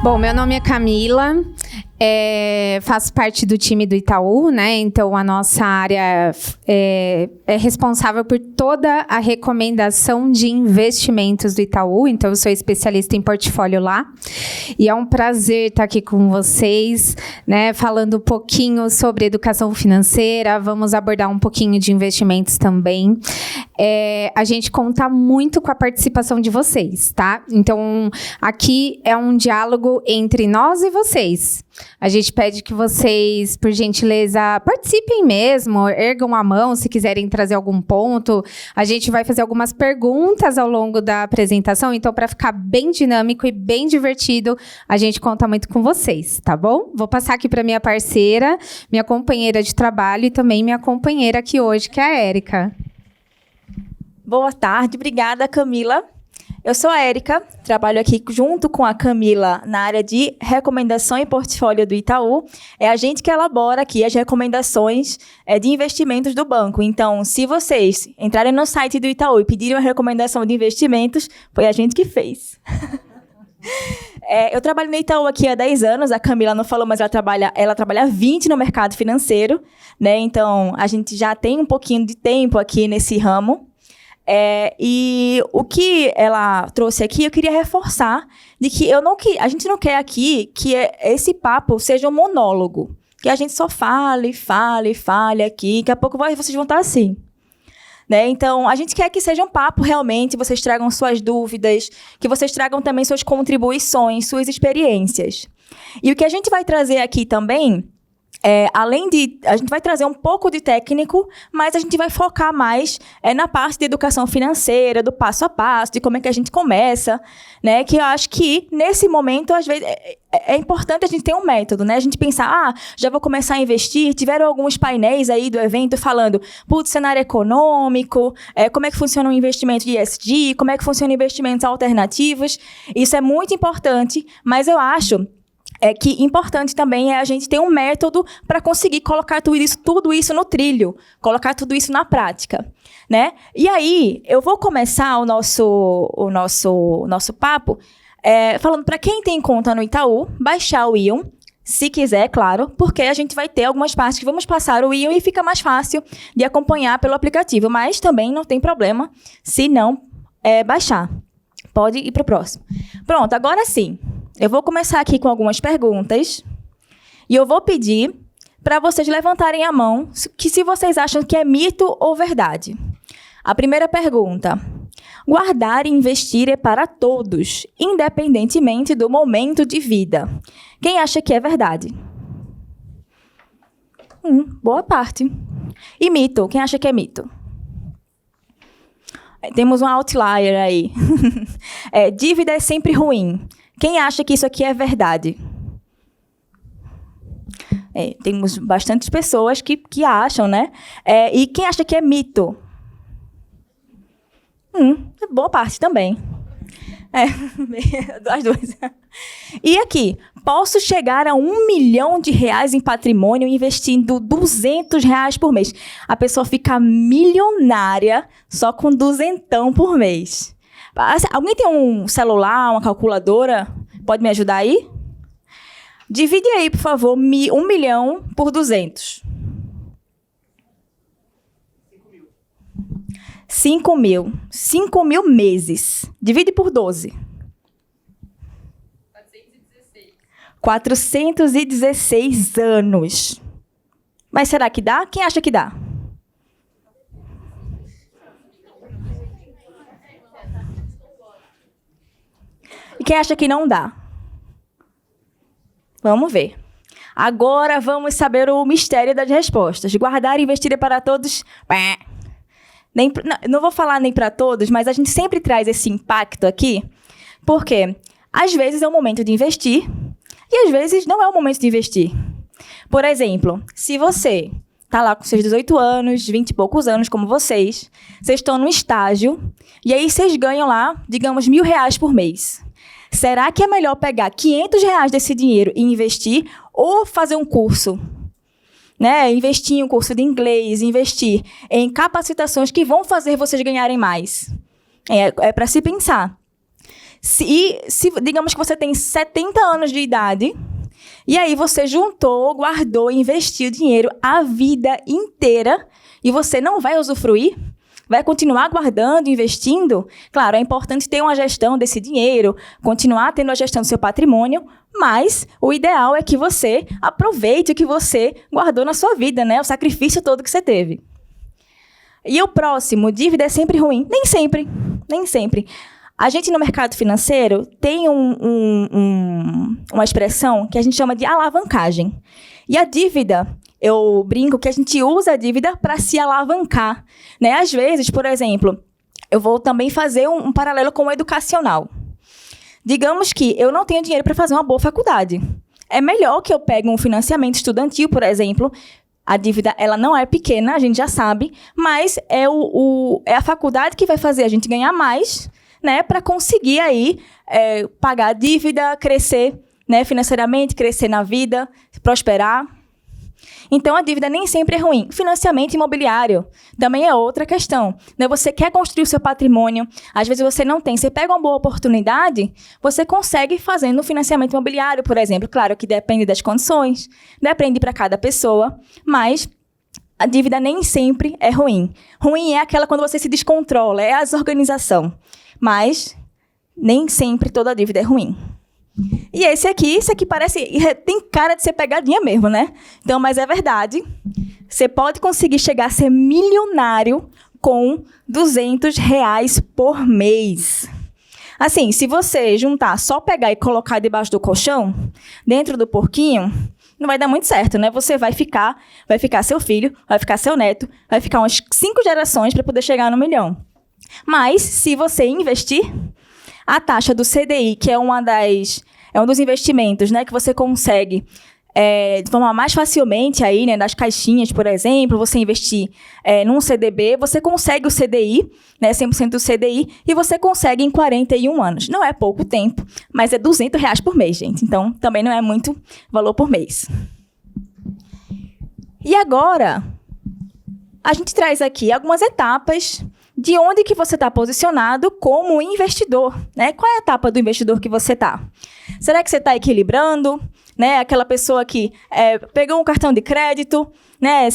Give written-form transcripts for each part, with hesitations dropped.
Bom, meu nome é Camila, faço parte do time do Itaú, né? Então, a nossa área é responsável por toda a recomendação de investimentos do Itaú. Então, eu sou especialista em portfólio lá. E é um prazer estar aqui com vocês, né? Falando um pouquinho sobre educação financeira. Vamos abordar um pouquinho de investimentos também. A gente conta muito com a participação de vocês, tá? Então, aqui é um diálogo entre nós e vocês. A gente pede que vocês, por gentileza, participem mesmo, ergam a mão se quiserem trazer algum ponto. A gente vai fazer algumas perguntas ao longo da apresentação, então, para ficar bem dinâmico e bem divertido, a gente conta muito com vocês, tá bom? Vou passar aqui para minha parceira, minha companheira de trabalho e também minha companheira aqui hoje, que é a Érica. Boa tarde, obrigada, Camila. Eu sou a Érica, trabalho aqui junto com a Camila na área de recomendação e portfólio do Itaú. É a gente que elabora aqui as recomendações de investimentos do banco. Então, se vocês entrarem no site do Itaú e pedirem uma recomendação de investimentos, foi a gente que fez. Eu trabalho no Itaú aqui há 10 anos, a Camila não falou, mas ela trabalha há 20 no mercado financeiro, né? Então, a gente já tem um pouquinho de tempo aqui nesse ramo. E o que ela trouxe aqui, eu queria reforçar de que a gente não quer aqui que esse papo seja um monólogo, que a gente só fale aqui, daqui a pouco vocês vão estar assim. Né? Então, a gente quer que seja um papo realmente, vocês tragam suas dúvidas, que vocês tragam também suas contribuições, suas experiências. E o que a gente vai trazer aqui também, a gente vai trazer um pouco de técnico, mas a gente vai focar mais na parte de educação financeira, do passo a passo, de como é que a gente começa, né? Que eu acho que, nesse momento, às vezes, é importante a gente ter um método, né? A gente pensar, já vou começar a investir. Tiveram alguns painéis aí do evento falando, cenário econômico, como é que funciona o investimento de ESG, como é que funciona investimentos alternativos. Isso é muito importante, mas eu acho que importante também a gente ter um método para conseguir colocar tudo isso no trilho, colocar tudo isso na prática, né? E aí, eu vou começar o nosso papo falando para quem tem conta no Itaú, baixar o Ion, se quiser, claro, porque a gente vai ter algumas partes que vamos passar o Ion e fica mais fácil de acompanhar pelo aplicativo, mas também não tem problema se não baixar. Pode ir para o próximo. Pronto, agora sim. Eu vou começar aqui com algumas perguntas e eu vou pedir para vocês levantarem a mão se vocês acham que é mito ou verdade. A primeira pergunta. Guardar e investir é para todos, independentemente do momento de vida. Quem acha que é verdade? Boa parte. E mito? Quem acha que é mito? Temos um outlier aí. Dívida é sempre ruim. Quem acha que isso aqui é verdade? Temos bastantes pessoas que acham, né? E quem acha que é mito? Boa parte também. As duas. E aqui, posso chegar a R$1 milhão em patrimônio investindo R$200 por mês. A pessoa fica milionária só com R$200 por mês. Alguém tem um celular, uma calculadora? Pode me ajudar aí? Divide aí, por favor, 1 milhão por 200. 5 mil. 5 mil meses. Divide por 12. 416 anos. Mas será que dá? Quem acha que dá? E quem acha que não dá? Vamos ver. Agora vamos saber o mistério das respostas. Guardar e investir é para todos. Não vou falar nem para todos, mas a gente sempre traz esse impacto aqui, porque às vezes é o momento de investir e às vezes não é o momento de investir. Por exemplo, se você está lá com seus 18 anos, 20 e poucos anos, como vocês estão no estágio e aí vocês ganham lá, digamos, R$1.000 por mês. Será que é melhor pegar R$500 desse dinheiro e investir ou fazer um curso? Né? Investir em um curso de inglês, investir em capacitações que vão fazer vocês ganharem mais. É para se pensar. Digamos que você tem 70 anos de idade, e aí você juntou, guardou, investiu dinheiro a vida inteira, e você não vai usufruir? Vai continuar guardando, investindo? Claro, é importante ter uma gestão desse dinheiro, continuar tendo a gestão do seu patrimônio, mas o ideal é que você aproveite o que você guardou na sua vida, né? O sacrifício todo que você teve. E o próximo, dívida é sempre ruim? Nem sempre, nem sempre. A gente, no mercado financeiro, tem uma expressão que a gente chama de alavancagem. E a dívida, eu brinco que a gente usa a dívida para se alavancar, né? Às vezes, por exemplo, eu vou também fazer um paralelo com o educacional. Digamos que eu não tenho dinheiro para fazer uma boa faculdade. É melhor que eu pegue um financiamento estudantil, por exemplo. A dívida, ela não é pequena, a gente já sabe, mas é a faculdade que vai fazer a gente ganhar mais, né, para conseguir aí pagar a dívida, crescer, né, financeiramente, crescer na vida, prosperar. Então, a dívida nem sempre é ruim. Financiamento imobiliário também é outra questão, né? Você quer construir o seu patrimônio, às vezes você não tem. Você pega uma boa oportunidade, você consegue fazendo um financiamento imobiliário, por exemplo. Claro que depende das condições, depende para cada pessoa, mas a dívida nem sempre é ruim. Ruim é aquela quando você se descontrola, é a desorganização. Mas nem sempre toda dívida é ruim. E esse aqui tem cara de ser pegadinha mesmo, né? Então, mas é verdade. Você pode conseguir chegar a ser milionário com R$200 por mês. Assim, se você juntar, só pegar e colocar debaixo do colchão, dentro do porquinho, não vai dar muito certo, né? Você vai ficar seu filho, vai ficar seu neto, vai ficar umas 5 gerações para poder chegar no milhão. Mas, se você investir, a taxa do CDI, que é um dos investimentos, né, que você consegue de forma mais facilmente aí, né, das caixinhas, por exemplo, você investir num CDB, você consegue o CDI, né, 100% do CDI, e você consegue em 41 anos. Não é pouco tempo, mas é R$200 por mês, gente. Então, também não é muito valor por mês. E agora, a gente traz aqui algumas etapas de onde que você está posicionado como investidor, né? Qual é a etapa do investidor que você está? Será que você está equilibrando, né? Aquela pessoa que pegou um cartão de crédito, né?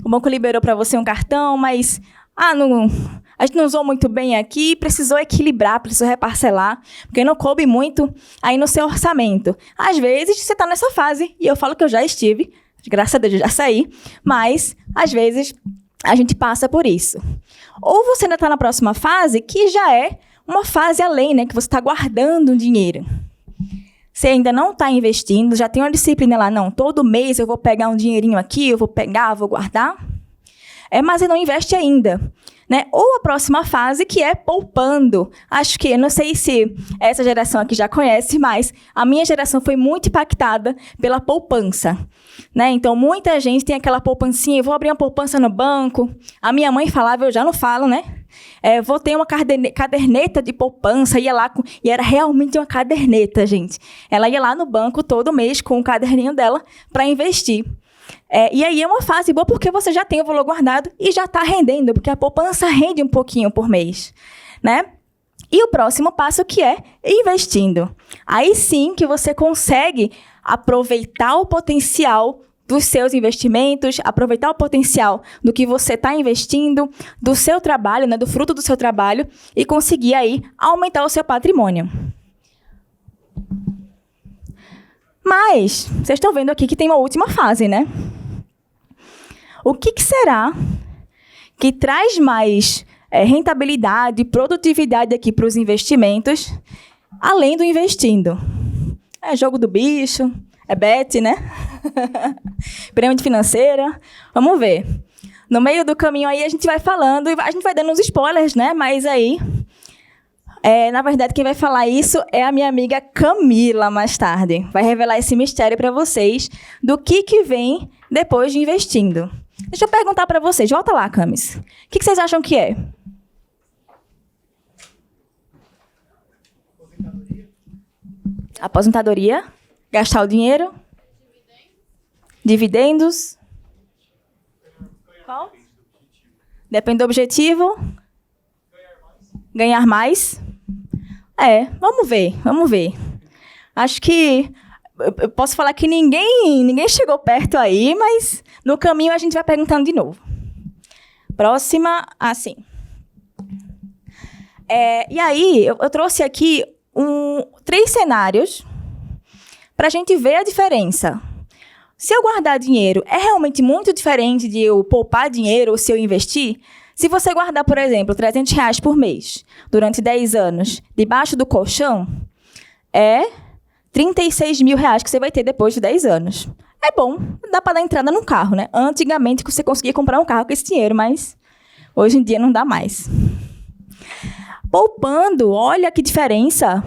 O banco liberou para você um cartão, mas a gente não usou muito bem aqui, precisou equilibrar, precisou reparcelar, porque não coube muito aí no seu orçamento. Às vezes, você está nessa fase, e eu falo que eu já estive, graças a Deus eu já saí, mas, às vezes, a gente passa por isso. Ou você ainda está na próxima fase, que já é uma fase além, né? Que você está guardando um dinheiro. Você ainda não está investindo, já tem uma disciplina lá, não, todo mês eu vou pegar um dinheirinho aqui, eu vou guardar. Mas você não investe ainda, né? Ou a próxima fase, que é poupando. Acho que, não sei se essa geração aqui já conhece, mas a minha geração foi muito impactada pela poupança, né? Então, muita gente tem aquela poupancinha, eu vou abrir uma poupança no banco. A minha mãe falava, eu já não falo, né? Vou ter uma caderneta de poupança, ia lá e era realmente uma caderneta, gente. Ela ia lá no banco todo mês com o caderninho dela para investir. E aí é uma fase boa porque você já tem o valor guardado e já está rendendo, porque a poupança rende um pouquinho por mês, né? E o próximo passo que é investindo. Aí sim que você consegue aproveitar o potencial dos seus investimentos, aproveitar o potencial do que você está investindo, do seu trabalho, né, do fruto do seu trabalho, e conseguir aí aumentar o seu patrimônio. Mas, vocês estão vendo aqui que tem uma última fase, né? O que será que traz mais rentabilidade, produtividade aqui para os investimentos, além do investindo? É jogo do bicho, é bet, né? Pirâmide financeira. Vamos ver. No meio do caminho aí a gente vai falando, e a gente vai dando uns spoilers, né? Mas aí, na verdade, quem vai falar isso é a minha amiga Camila, mais tarde. Vai revelar esse mistério para vocês do que vem depois de investindo. Deixa eu perguntar para vocês. Volta lá, Camis. O que vocês acham que é? Aposentadoria? Gastar o dinheiro? Dividendos? Qual? Depende do objetivo. Ganhar mais. Vamos ver. Acho que eu posso falar que ninguém chegou perto aí, mas no caminho a gente vai perguntando de novo. Próxima, assim. E aí, eu trouxe aqui 3 cenários para a gente ver a diferença. Se eu guardar dinheiro, é realmente muito diferente de eu poupar dinheiro ou se eu investir? Se você guardar, por exemplo, R$300 por mês, durante 10 anos, debaixo do colchão, é R$36 mil que você vai ter depois de 10 anos. É bom, dá para dar entrada num carro, né? Antigamente você conseguia comprar um carro com esse dinheiro, mas hoje em dia não dá mais. Poupando, olha que diferença.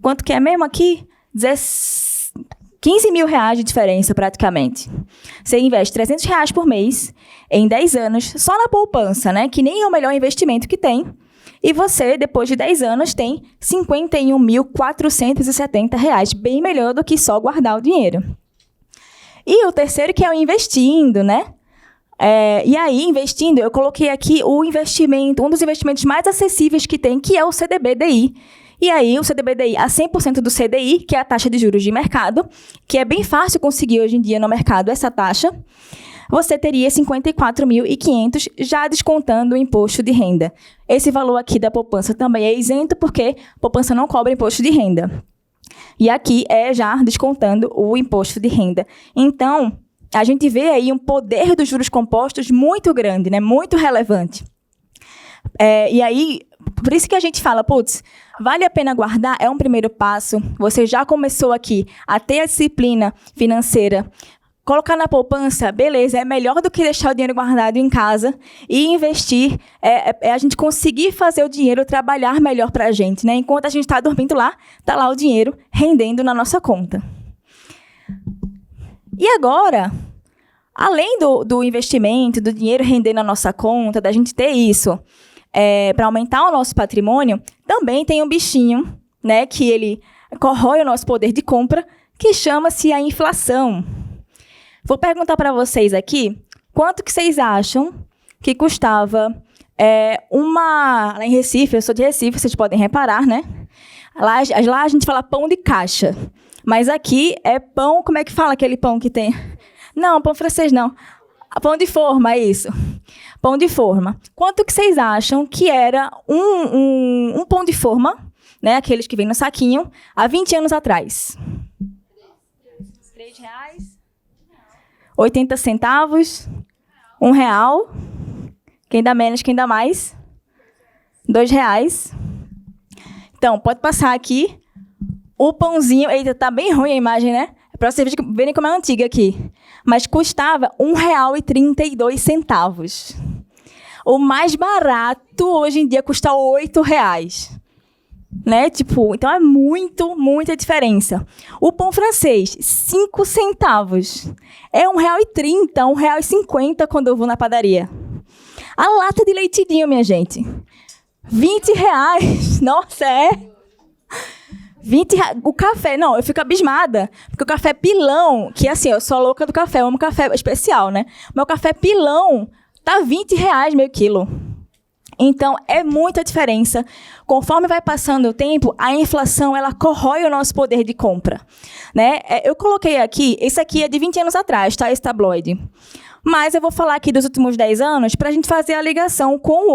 Quanto que é mesmo aqui? R$15 mil de diferença, praticamente. Você investe R$300 por mês, em 10 anos, só na poupança, né? Que nem é o melhor investimento que tem. E você, depois de 10 anos, tem R$51.470, bem melhor do que só guardar o dinheiro. E o terceiro, que é o investindo, né? E aí, investindo, eu coloquei aqui um dos investimentos mais acessíveis que tem, que é o CDB-DI. E aí, o CDB-DI a 100% do CDI, que é a taxa de juros de mercado, que é bem fácil conseguir hoje em dia no mercado essa taxa, você teria 54.500 já descontando o imposto de renda. Esse valor aqui da poupança também é isento, porque a poupança não cobra imposto de renda. E aqui é já descontando o imposto de renda. Então, a gente vê aí um poder dos juros compostos muito grande, né? Muito relevante. E aí, por isso que a gente fala, vale a pena guardar? É um primeiro passo. Você já começou aqui a ter a disciplina financeira. Colocar na poupança, beleza, é melhor do que deixar o dinheiro guardado em casa. E investir é a gente conseguir fazer o dinheiro trabalhar melhor para a gente, né? Enquanto a gente está dormindo lá, está lá o dinheiro rendendo na nossa conta. E agora, além do investimento, do dinheiro render na nossa conta, da gente ter isso para aumentar o nosso patrimônio, também tem um bichinho, né, que ele corrói o nosso poder de compra, que chama-se a inflação. Vou perguntar para vocês aqui, quanto que vocês acham que custava lá em Recife, eu sou de Recife, vocês podem reparar, né? Lá a gente fala pão de caixa, mas aqui é pão, como é que fala aquele pão que tem? Não, pão francês não. Pão de forma, é isso. Pão de forma. Quanto que vocês acham que era um pão de forma, né, aqueles que vêm no saquinho, há 20 anos atrás? R$3? 80 centavos? R$1? Quem dá menos, quem dá mais? R$2? Então, pode passar aqui. O pãozinho... Eita, tá bem ruim a imagem, né? É para vocês verem como é antiga aqui. Mas custava R$1,32. O mais barato, hoje em dia, custa R$8. Né? Então é muita diferença. O pão francês, 5 centavos. É R$1,30, R$1,50 quando eu vou na padaria. A lata de leitidinho, minha gente. R$20. Nossa, 20 reais. O café, não, eu fico abismada. Porque o café pilão, que assim, eu sou louca do café, eu amo café especial, né? Meu café pilão tá R$20 meio quilo. Então, é muita diferença. Conforme vai passando o tempo, a inflação, ela corrói o nosso poder de compra. Né? Eu coloquei aqui, esse aqui é de 20 anos atrás, tá? Esse tabloide. Mas eu vou falar aqui dos últimos 10 anos para a gente fazer a ligação com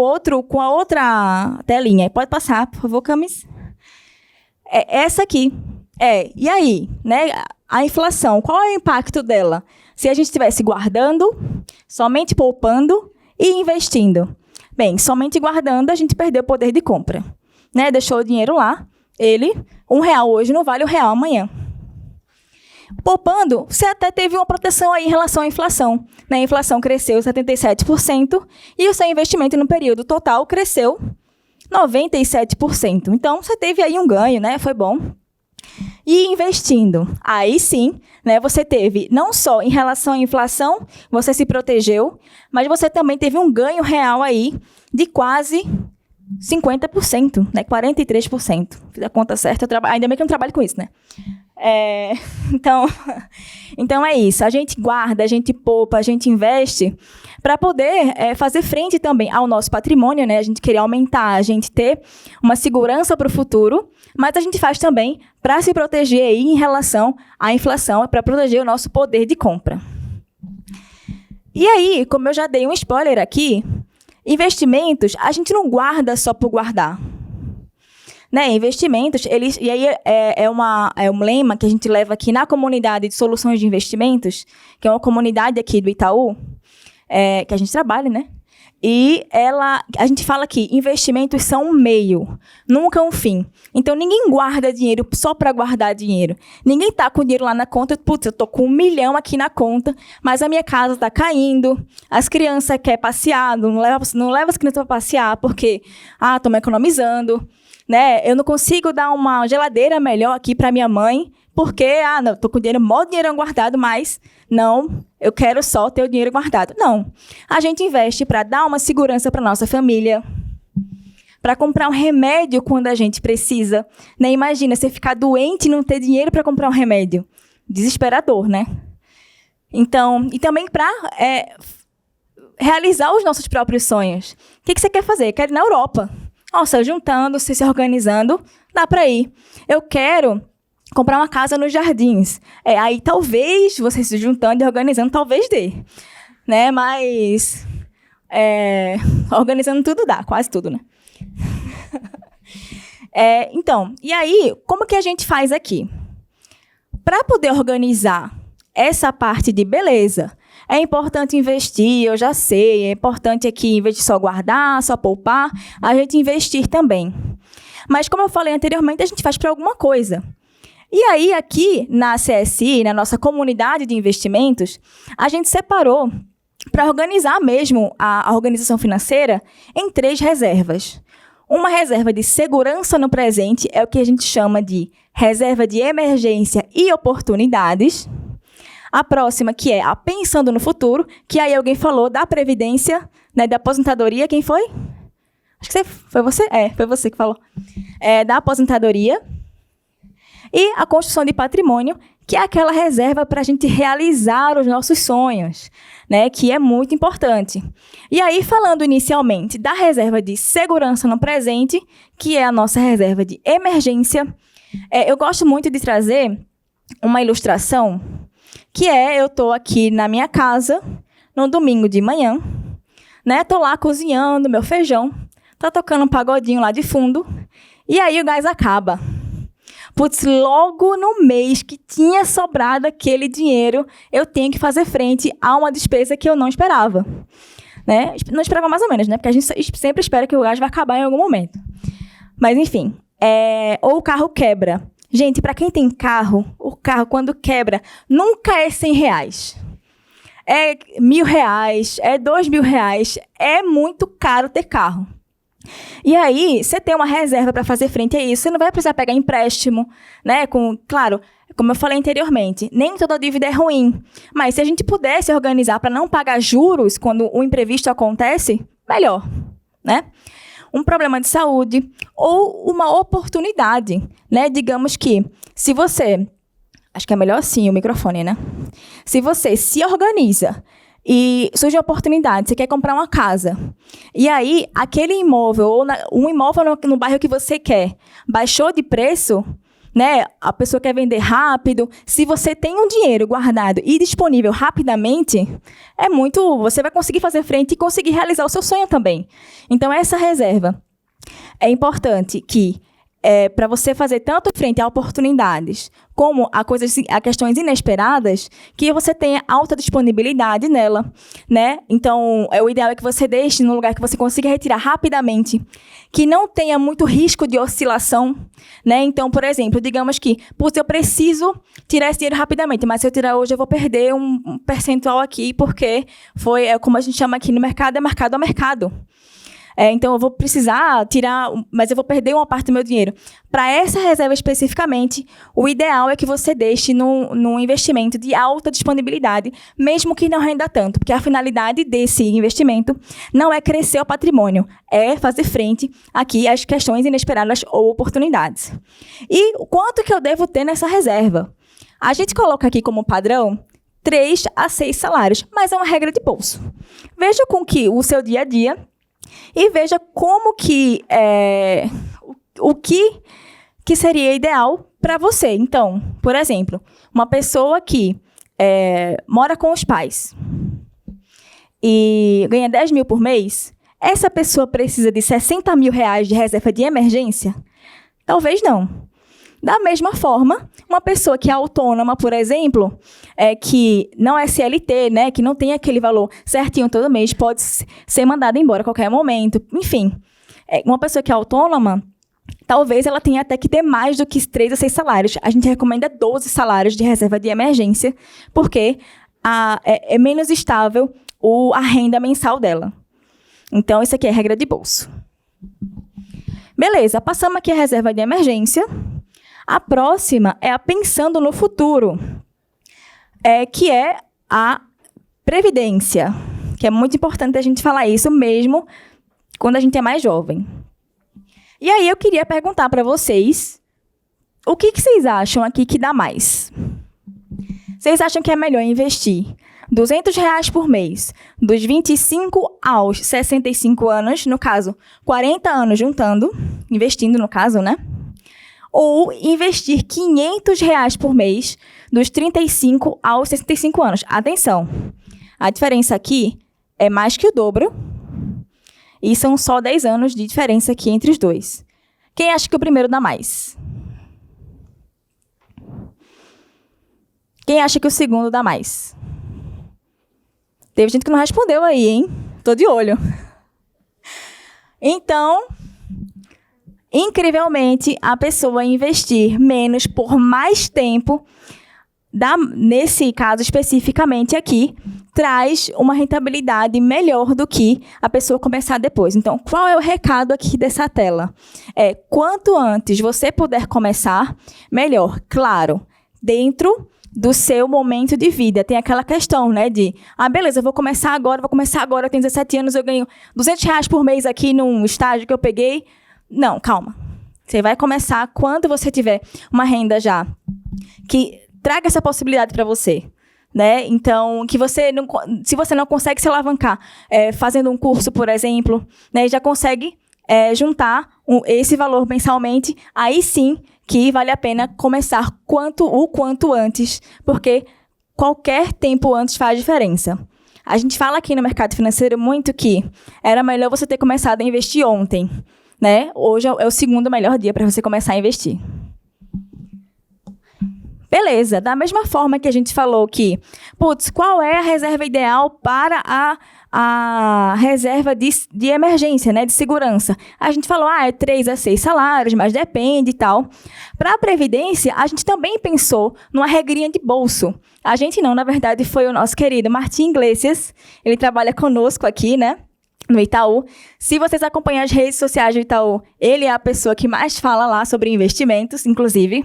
a outra telinha. Pode passar, por favor, Camis. Essa aqui. E aí, né? A inflação, qual é o impacto dela? Se a gente estivesse guardando, somente poupando e investindo. Bem, somente guardando, a gente perdeu o poder de compra. Né? Deixou o dinheiro lá, R$1 hoje não vale R$1 amanhã. Poupando, você até teve uma proteção aí em relação à inflação. Né? A inflação cresceu 77% e o seu investimento no período total cresceu 97%. Então, você teve aí um ganho, né? Foi bom. E investindo, aí sim, né, você teve, não só em relação à inflação, você se protegeu, mas você também teve um ganho real aí de quase 50%, né, 43%. Fiz a conta certa, ainda bem que eu não trabalho com isso, né? Então é isso. A gente guarda, a gente poupa, a gente investe para poder fazer frente também ao nosso patrimônio, né? A gente querer aumentar, a gente ter uma segurança para o futuro, mas a gente faz também para se proteger aí em relação à inflação, para proteger o nosso poder de compra. E aí, como eu já dei um spoiler aqui, investimentos a gente não guarda só por guardar. Né, investimentos, e aí é um lema que a gente leva aqui na comunidade de soluções de investimentos, que é uma comunidade aqui do Itaú, que a gente trabalha, né? E a gente fala que investimentos são um meio, nunca um fim. Então, ninguém guarda dinheiro só para guardar dinheiro. Ninguém está com dinheiro lá na conta, putz, eu estou com 1 milhão aqui na conta, mas a minha casa está caindo, as crianças querem passear, não leva as crianças para passear, porque, estamos economizando. Né? Eu não consigo dar uma geladeira melhor aqui para minha mãe, porque, não, estou com mó dinheiro guardado, mas não, eu quero só ter o dinheiro guardado. Não. A gente investe para dar uma segurança para nossa família, para comprar um remédio quando a gente precisa. Né? Imagina, você ficar doente e não ter dinheiro para comprar um remédio. Desesperador, né? Então, e também para realizar os nossos próprios sonhos. O que você quer fazer? Quero ir na Europa. Nossa, juntando, se organizando, dá para ir. Eu quero comprar uma casa nos Jardins. Aí talvez você se juntando e organizando, talvez dê. Né? Mas organizando tudo dá, quase tudo, né? Então, e aí, como que a gente faz aqui? Para poder organizar essa parte de beleza, é importante investir, eu já sei, é importante aqui, em vez de só guardar, só poupar, a gente investir também. Mas, como eu falei anteriormente, a gente faz para alguma coisa. E aí, aqui na CSI, na nossa comunidade de investimentos, a gente separou para organizar mesmo a organização financeira em 3 reservas. Uma reserva de segurança no presente é o que a gente chama de reserva de emergência e oportunidades. A próxima, que é a pensando no futuro, que aí alguém falou da previdência, né, da aposentadoria. Quem foi? Acho que foi você? Foi você que falou. Da aposentadoria. E a construção de patrimônio, que é aquela reserva para a gente realizar os nossos sonhos, né, que é muito importante. E aí, falando inicialmente da reserva de segurança no presente, que é a nossa reserva de emergência, eu gosto muito de trazer uma ilustração, que eu estou aqui na minha casa, no domingo de manhã, né? Estou lá cozinhando meu feijão, tá tocando um pagodinho lá de fundo, e aí o gás acaba. Putz, logo no mês que tinha sobrado aquele dinheiro, eu tenho que fazer frente a uma despesa que eu não esperava. Né? Não esperava mais ou menos, né? Porque a gente sempre espera que o gás vai acabar em algum momento. Mas, enfim, ou o carro quebra. Gente, para quem tem carro, o carro, quando quebra, nunca é R$100. É R$1.000, é R$2.000. É muito caro ter carro. E aí, você tem uma reserva para fazer frente a isso. Você não vai precisar pegar empréstimo, né? Claro, como eu falei anteriormente, nem toda dívida é ruim. Mas se a gente pudesse organizar para não pagar juros quando o imprevisto acontece, melhor, né? Um problema de saúde ou uma oportunidade, né? Digamos que se você... Acho que é melhor assim o microfone, né? Se você se organiza e surge uma oportunidade, você quer comprar uma casa, e aí aquele imóvel, ou um imóvel no bairro que você quer, baixou de preço, né? A pessoa quer vender rápido. Se você tem um dinheiro guardado e disponível rapidamente, você vai conseguir fazer frente e conseguir realizar o seu sonho também. Então, essa reserva é importante que, para você fazer tanto frente a oportunidades como a questões inesperadas, que você tenha alta disponibilidade nela, né? Então, o ideal é que você deixe num lugar que você consiga retirar rapidamente, que não tenha muito risco de oscilação, né? Então, por exemplo, digamos que, eu preciso tirar esse dinheiro rapidamente, mas se eu tirar hoje, eu vou perder um percentual aqui, porque como a gente chama aqui no mercado, é marcado a mercado. então eu vou precisar tirar, mas eu vou perder uma parte do meu dinheiro. Para essa reserva especificamente, o ideal é que você deixe num investimento de alta disponibilidade, mesmo que não renda tanto, porque a finalidade desse investimento não é crescer o patrimônio, é fazer frente aqui às questões inesperadas ou oportunidades. E o quanto que eu devo ter nessa reserva? A gente coloca aqui como padrão 3 a 6 salários, mas é uma regra de bolso. Veja com que o seu dia a dia e veja como que o que seria ideal para você. Então, por exemplo, uma pessoa que mora com os pais e ganha 10 mil por mês, essa pessoa precisa de 60 mil reais de reserva de emergência? Talvez não. Da mesma forma, uma pessoa que é autônoma, por exemplo, que não é CLT, né, que não tem aquele valor certinho todo mês, pode ser mandada embora a qualquer momento. Enfim, uma pessoa que é autônoma, talvez ela tenha até que ter mais do que 3 a 6 salários. A gente recomenda 12 salários de reserva de emergência, porque é menos estável a renda mensal dela. Então, isso aqui é regra de bolso. Beleza, passamos aqui a reserva de emergência. A próxima é a pensando no futuro, que é a previdência, que é muito importante a gente falar isso mesmo quando a gente é mais jovem. E aí eu queria perguntar para vocês, o que vocês acham aqui que dá mais? Vocês acham que é melhor investir R$200 por mês, dos 25 aos 65 anos, no caso, 40 anos juntando, investindo no caso, né? Ou investir R$500 por mês, dos 35 aos 65 anos. Atenção, a diferença aqui é mais que o dobro, e são só 10 anos de diferença aqui entre os dois. Quem acha que o primeiro dá mais? Quem acha que o segundo dá mais? Teve gente que não respondeu aí, hein? Tô de olho. Então, incrivelmente, a pessoa investir menos por mais tempo, nesse caso especificamente aqui, traz uma rentabilidade melhor do que a pessoa começar depois. Então, qual é o recado aqui dessa tela? Quanto antes você puder começar, melhor. Claro, dentro do seu momento de vida. Tem aquela questão, né, de, beleza, eu vou começar agora, eu tenho 17 anos, eu ganho R$200 por mês aqui num estágio que eu peguei. Não, calma. Você vai começar quando você tiver uma renda já que traga essa possibilidade para você, né? Então, se você não consegue se alavancar fazendo um curso, por exemplo, né, já consegue juntar esse valor mensalmente, aí sim que vale a pena começar o quanto antes, porque qualquer tempo antes faz diferença. A gente fala aqui no mercado financeiro muito que era melhor você ter começado a investir ontem, né? Hoje é o segundo melhor dia para você começar a investir. Beleza, da mesma forma que a gente falou que, qual é a reserva ideal para a reserva de emergência, né, de segurança? A gente falou, 3 a 6 salários, mas depende e tal. Para a Previdência, a gente também pensou numa regrinha de bolso. A gente não, na verdade, foi o nosso querido Martim Iglesias, ele trabalha conosco aqui, né, no Itaú. Se vocês acompanham as redes sociais do Itaú, ele é a pessoa que mais fala lá sobre investimentos, inclusive.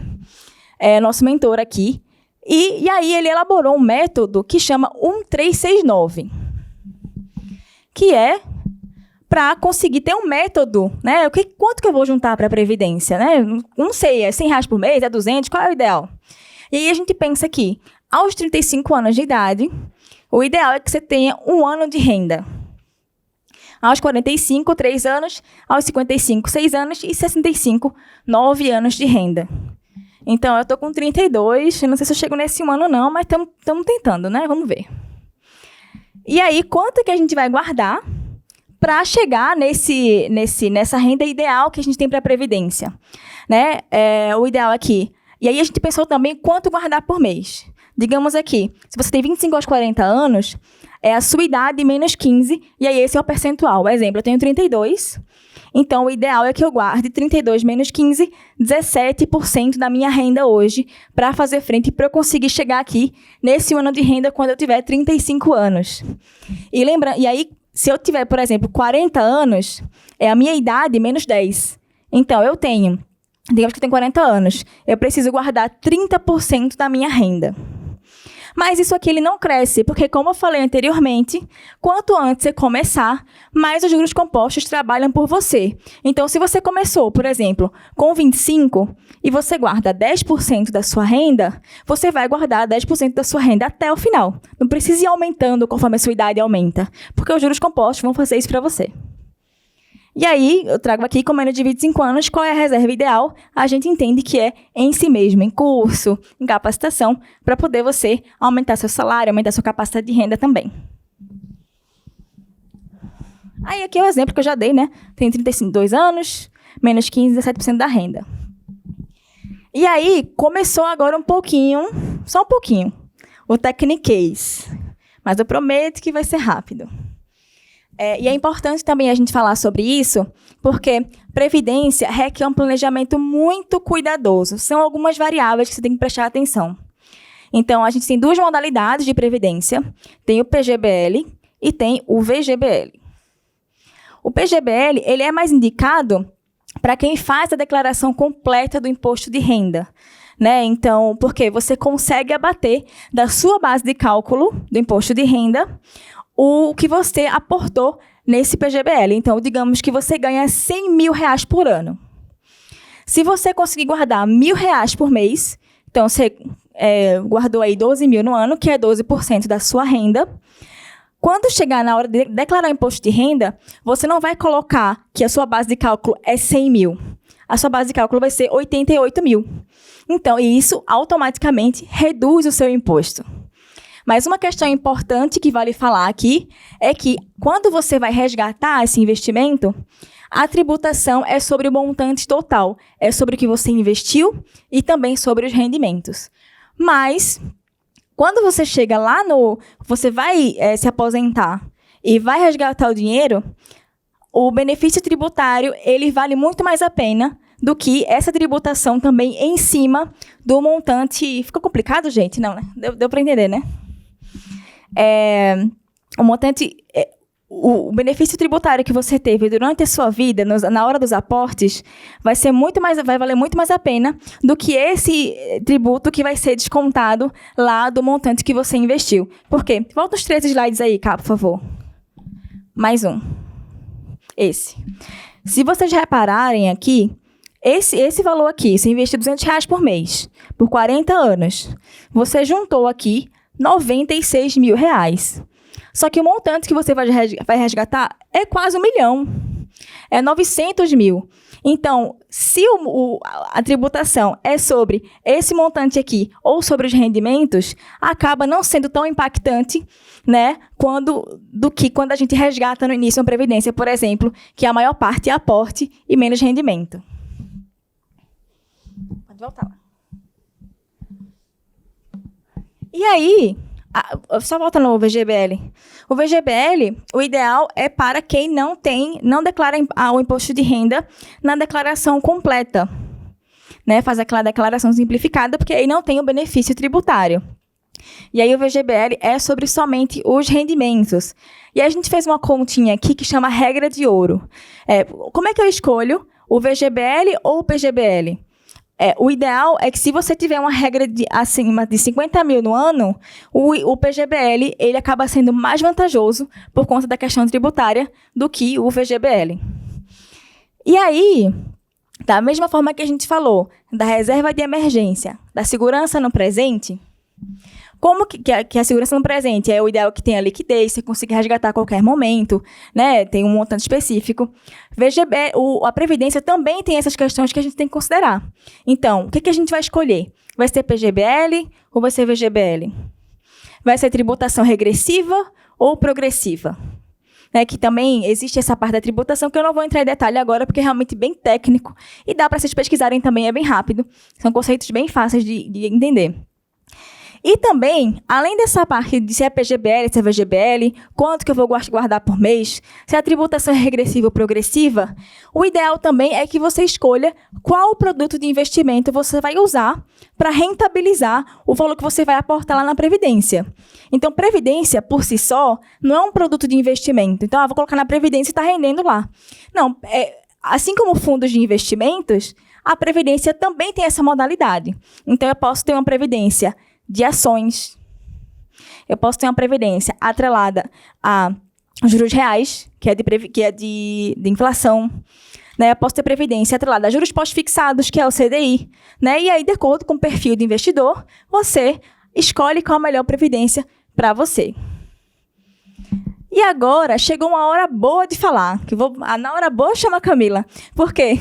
É nosso mentor aqui. E aí ele elaborou um método que chama 1369, que é para conseguir ter um método, né? Quanto que eu vou juntar para a Previdência, né? Não sei, é R$100 por mês, é 200, qual é o ideal? E aí a gente pensa que, aos 35 anos de idade, o ideal é que você tenha 1 ano de renda. Aos 45, 3 anos, aos 55, 6 anos e 65, 9 anos de renda. Então, eu estou com 32, eu não sei se eu chego nesse ano não, mas estamos tentando, né? Vamos ver. E aí, quanto que a gente vai guardar para chegar nessa renda ideal que a gente tem para a Previdência? Né? O ideal aqui. E aí, a gente pensou também quanto guardar por mês. Digamos aqui, se você tem 25 aos 40 anos, é a sua idade menos 15, e aí esse é o percentual. Exemplo, eu tenho 32, então o ideal é que eu guarde 32 menos 15, 17% da minha renda hoje, para fazer frente, para eu conseguir chegar aqui nesse ano de renda quando eu tiver 35 anos. E aí, se eu tiver, por exemplo, 40 anos, é a minha idade menos 10. Então, digamos que eu tenho 40 anos, eu preciso guardar 30% da minha renda. Mas isso aqui ele não cresce, porque como eu falei anteriormente, quanto antes você começar, mais os juros compostos trabalham por você. Então, se você começou, por exemplo, com 25 e você guarda 10% da sua renda, você vai guardar 10% da sua renda até o final. Não precisa ir aumentando conforme a sua idade aumenta, porque os juros compostos vão fazer isso para você. E aí, eu trago aqui, como menos de 25 anos, qual é a reserva ideal? A gente entende que é em si mesmo, em curso, em capacitação, para poder você aumentar seu salário, aumentar sua capacidade de renda também. Aí, aqui é o exemplo que eu já dei, né? Tenho 32 anos, menos 15, 17% da renda. E aí, começou agora um pouquinho, só um pouquinho, o Techniquez. Mas eu prometo que vai ser rápido. E é importante também a gente falar sobre isso, porque previdência requer um planejamento muito cuidadoso. São algumas variáveis que você tem que prestar atenção. Então, a gente tem duas modalidades de previdência. Tem o PGBL e tem o VGBL. O PGBL ele é mais indicado para quem faz a declaração completa do imposto de renda. Né? Então, porque você consegue abater da sua base de cálculo do imposto de renda o que você aportou nesse PGBL. Então, digamos que você ganha R$100 mil por ano. Se você conseguir guardar R$1.000 por mês, então você guardou aí 12 mil no ano, que é 12% da sua renda. Quando chegar na hora de declarar o imposto de renda, você não vai colocar que a sua base de cálculo é 100 mil. A sua base de cálculo vai ser 88 mil. Então, isso automaticamente reduz o seu imposto. Mas uma questão importante que vale falar aqui é que quando você vai resgatar esse investimento, a tributação é sobre o montante total, é sobre o que você investiu e também sobre os rendimentos. Mas, quando você chega lá você vai se aposentar e vai resgatar o dinheiro, o benefício tributário ele vale muito mais a pena do que essa tributação também em cima do montante. Ficou complicado, gente? Não, né? Deu para entender, né? O montante, o benefício tributário que você teve durante a sua vida, na hora dos aportes, vai valer muito mais a pena do que esse tributo que vai ser descontado lá do montante que você investiu. Por quê? Volta os 3 slides aí, cá, por favor. Mais um. Esse. Se vocês repararem aqui, esse valor aqui, você investiu R$200 por mês, por 40 anos, você juntou aqui R$96 mil. Só que o montante que você vai resgatar é quase 1 milhão. É 900 mil. Então, se a tributação é sobre esse montante aqui ou sobre os rendimentos, acaba não sendo tão impactante, né, do que quando a gente resgata no início uma previdência, por exemplo, que a maior parte é aporte e menos rendimento. Pode voltar lá. E aí, só volta no VGBL. O VGBL, o ideal é para quem não declara o imposto de renda na declaração completa. Né? Faz aquela declaração simplificada, porque aí não tem o benefício tributário. E aí o VGBL é sobre somente os rendimentos. E aí a gente fez uma continha aqui que chama regra de ouro. Como é que eu escolho o VGBL ou o PGBL? O ideal é que se você tiver uma regra acima de 50 mil no ano, o PGBL ele acaba sendo mais vantajoso por conta da questão tributária do que o VGBL. E aí, da mesma forma que a gente falou da reserva de emergência, da segurança no presente, como que a segurança no presente é o ideal que tenha liquidez, você consiga resgatar a qualquer momento, né? Tem um montante específico. A Previdência também tem essas questões que a gente tem que considerar. Então, o que a gente vai escolher? Vai ser PGBL ou vai ser VGBL? Vai ser tributação regressiva ou progressiva? Que também existe essa parte da tributação que eu não vou entrar em detalhe agora, porque é realmente bem técnico e dá para vocês pesquisarem também, é bem rápido. São conceitos bem fáceis de entender. E também, além dessa parte de se é PGBL, se é VGBL, quanto que eu vou guardar por mês, se a tributação é regressiva ou progressiva, o ideal também é que você escolha qual produto de investimento você vai usar para rentabilizar o valor que você vai aportar lá na Previdência. Então, Previdência, por si só, não é um produto de investimento. Então, vou colocar na Previdência e está rendendo lá. Não, assim como fundos de investimentos, a Previdência também tem essa modalidade. Então, eu posso ter uma Previdência de ações. Eu posso ter uma previdência atrelada a juros reais, que é de inflação. Né? Eu posso ter previdência atrelada a juros pós-fixados, que é o CDI. Né? E aí, de acordo com o perfil do investidor, você escolhe qual a melhor previdência para você. E agora, chegou uma hora boa de falar. Na hora boa, chama a Camila. Por quê?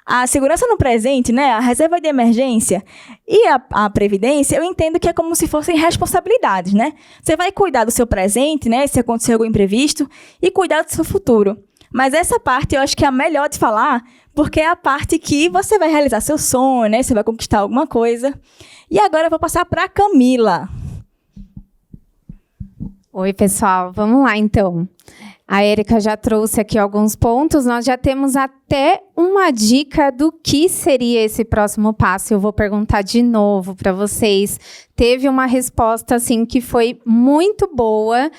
A segurança no presente, né, a reserva de emergência e a previdência, eu entendo que é como se fossem responsabilidades, né? Você vai cuidar do seu presente, né, se acontecer algum imprevisto, e cuidar do seu futuro. Mas essa parte eu acho que é a melhor de falar, porque é a parte que você vai realizar seu sonho, né? Você vai conquistar alguma coisa. E agora eu vou passar para a Camila. Oi, pessoal. Vamos lá, então. A Érica já trouxe aqui alguns pontos. Nós já temos até uma dica do que seria esse próximo passo. Eu vou perguntar de novo para vocês. Teve uma resposta, assim, que foi muito boa.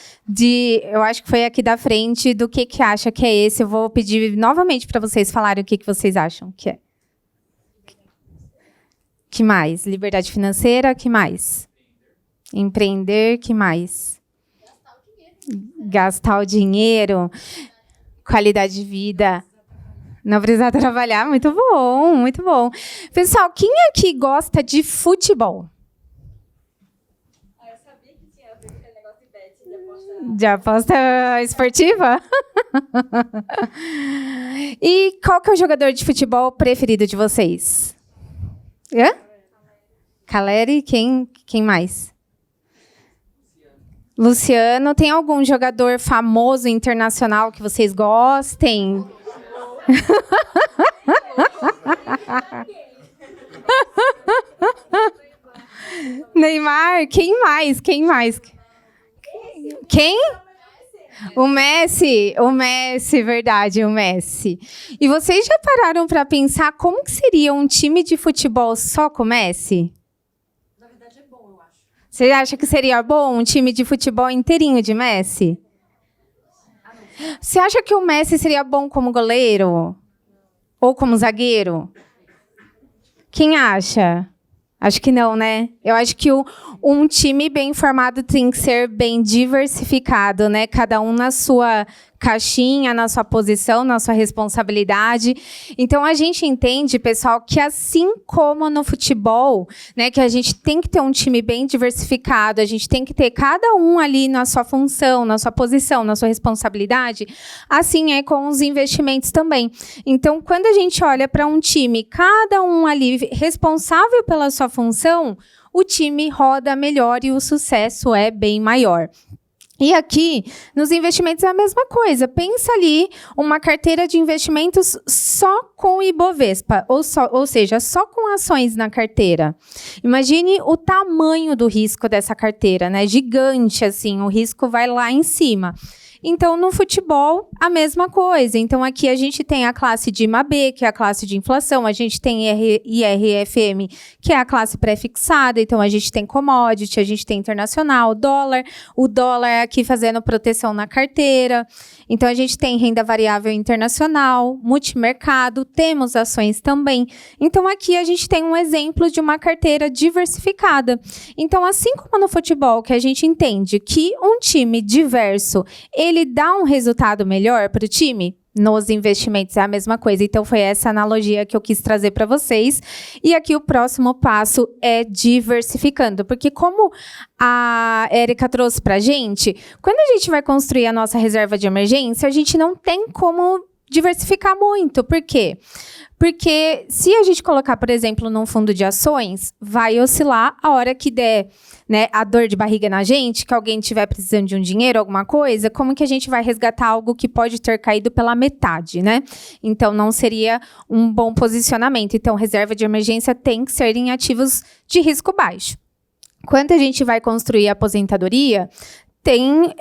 Eu acho que foi aqui da frente, do que acha que é esse. Eu vou pedir novamente para vocês falarem o que vocês acham que é. Que mais? Liberdade financeira, que mais? Empreender, que mais? Gastar o dinheiro, qualidade de vida, não precisar trabalhar, muito bom, muito bom. Pessoal, quem aqui gosta de futebol? Eu sabia que tinha aquele negócio de bet, de aposta esportiva? E qual que é o jogador de futebol preferido de vocês? Hã? Caleri, quem mais? Luciano, tem algum jogador famoso internacional que vocês gostem? Neymar, quem mais? Quem? O Messi, verdade, o Messi. E vocês já pararam para pensar como que seria um time de futebol só com o Messi? Você acha que seria bom um time de futebol inteirinho de Messi? Você acha que o Messi seria bom como goleiro? Ou como zagueiro? Quem acha? Acho que não, né? Eu acho que um time bem formado tem que ser bem diversificado, né? Cada um na sua caixinha, na sua posição, na sua responsabilidade. Então, a gente entende, pessoal, que assim como no futebol, né, que a gente tem que ter um time bem diversificado, a gente tem que ter cada um ali na sua função, na sua posição, na sua responsabilidade, assim é com os investimentos também. Então, quando a gente olha para um time, cada um ali responsável pela sua função, o time roda melhor e o sucesso é bem maior. E aqui, nos investimentos é a mesma coisa. Pensa ali uma carteira de investimentos só com o Ibovespa, ou seja, só com ações na carteira. Imagine o tamanho do risco dessa carteira, né? Gigante, assim, o risco vai lá em cima. Então, no futebol, a mesma coisa. Então, aqui a gente tem a classe de IMAB, que é a classe de inflação. A gente tem IRFM, que é a classe pré-fixada. Então, a gente tem commodity, a gente tem internacional, dólar. O dólar aqui fazendo proteção na carteira. Então, a gente tem renda variável internacional, multimercado, temos ações também. Então, aqui a gente tem um exemplo de uma carteira diversificada. Então, assim como no futebol, que a gente entende que um time diverso, ele dá um resultado melhor para o time? Nos investimentos é a mesma coisa. Então, foi essa analogia que eu quis trazer para vocês. E aqui o próximo passo é diversificando. Porque como a Érica trouxe para a gente, quando a gente vai construir a nossa reserva de emergência, a gente não tem como diversificar muito. Por quê? Porque se a gente colocar, por exemplo, num fundo de ações, vai oscilar a hora que der, né, a dor de barriga na gente, que alguém estiver precisando de um dinheiro, alguma coisa, como que a gente vai resgatar algo que pode ter caído pela metade, né? Então, não seria um bom posicionamento. Então, reserva de emergência tem que ser em ativos de risco baixo. quando a gente vai construir a aposentadoria, tem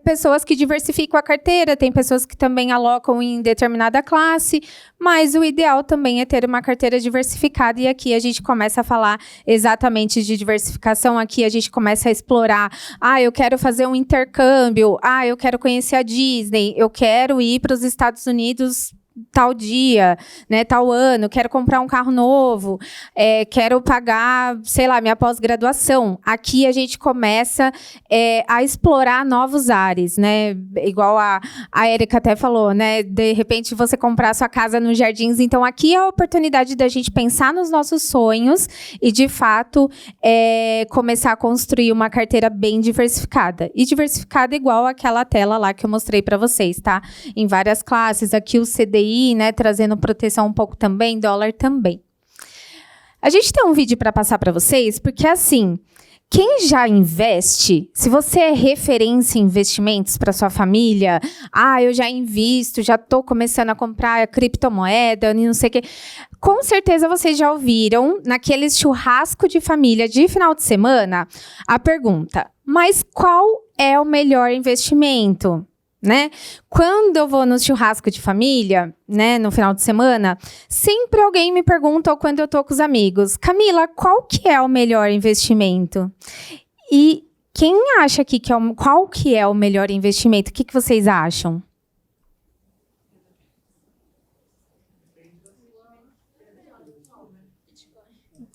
pessoas que diversificam a carteira, tem pessoas que também alocam em determinada classe, mas o ideal também é ter uma carteira diversificada, e aqui a gente começa a falar exatamente de diversificação, aqui a gente começa a explorar, eu quero fazer um intercâmbio, eu quero conhecer a Disney, eu quero ir para os Estados Unidos tal dia, né, tal ano, quero comprar um carro novo, quero pagar, sei lá, minha pós-graduação. Aqui a gente começa a explorar novos ares, né? Igual a Érica até falou, né? De repente você comprar sua casa nos Jardins. Então aqui é a oportunidade da gente pensar nos nossos sonhos e, de fato, começar a construir uma carteira bem diversificada. E diversificada igual aquela tela lá que eu mostrei para vocês, tá? Em várias classes. Aqui o CDI, né, trazendo proteção um pouco também, dólar também. A gente tem um vídeo para passar para vocês, porque assim, quem já investe, se você é referência em investimentos para sua família, eu já invisto, já estou começando a comprar criptomoeda, não sei o quê. Com certeza vocês já ouviram, naquele churrasco de família de final de semana, a pergunta, mas qual é o melhor investimento? Né? Quando eu vou no churrasco de família, né, no final de semana, sempre alguém me pergunta, ou quando eu tô com os amigos, Camila, qual que é o melhor investimento? E quem acha aqui qual que é o melhor investimento? O que vocês acham?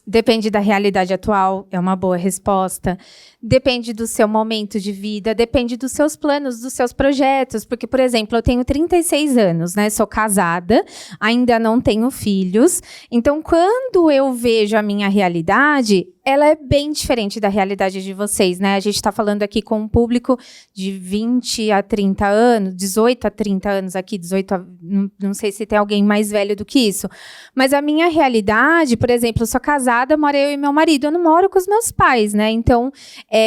Depende da realidade atual, é uma boa resposta. Depende do seu momento de vida, depende dos seus planos, dos seus projetos. Porque, por exemplo, eu tenho 36 anos, né? Sou casada, ainda não tenho filhos. Então, quando eu vejo a minha realidade, ela é bem diferente da realidade de vocês, né? A gente está falando aqui com um público de 20 a 30 anos, 18 a 30 anos aqui, 18 a, não sei se tem alguém mais velho do que isso. Mas a minha realidade, por exemplo, eu sou casada, moro eu e meu marido, eu não moro com os meus pais, né? Então,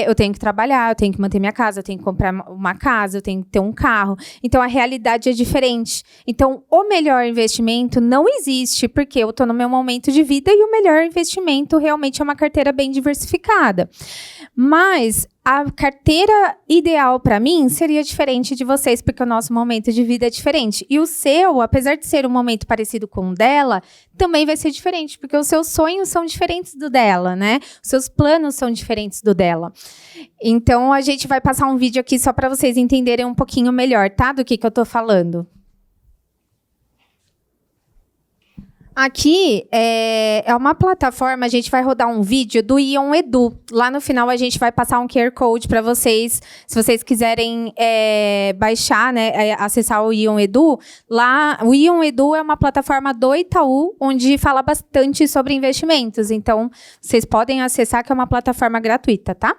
eu tenho que trabalhar, eu tenho que manter minha casa, eu tenho que comprar uma casa, eu tenho que ter um carro. Então, a realidade é diferente. Então, o melhor investimento não existe, porque eu estou no meu momento de vida e o melhor investimento realmente é uma carteira bem diversificada. Mas a carteira ideal para mim seria diferente de vocês, porque o nosso momento de vida é diferente. E o seu, apesar de ser um momento parecido com o dela, também vai ser diferente, porque os seus sonhos são diferentes do dela, né? Os seus planos são diferentes do dela. Então, a gente vai passar um vídeo aqui só para vocês entenderem um pouquinho melhor, tá? Do que eu tô falando. Aqui é uma plataforma, a gente vai rodar um vídeo do Ion Edu. Lá no final a gente vai passar um QR Code para vocês, se vocês quiserem baixar, né, acessar o Ion Edu. Lá, o Ion Edu é uma plataforma do Itaú, onde fala bastante sobre investimentos. Então, vocês podem acessar, que é uma plataforma gratuita, tá?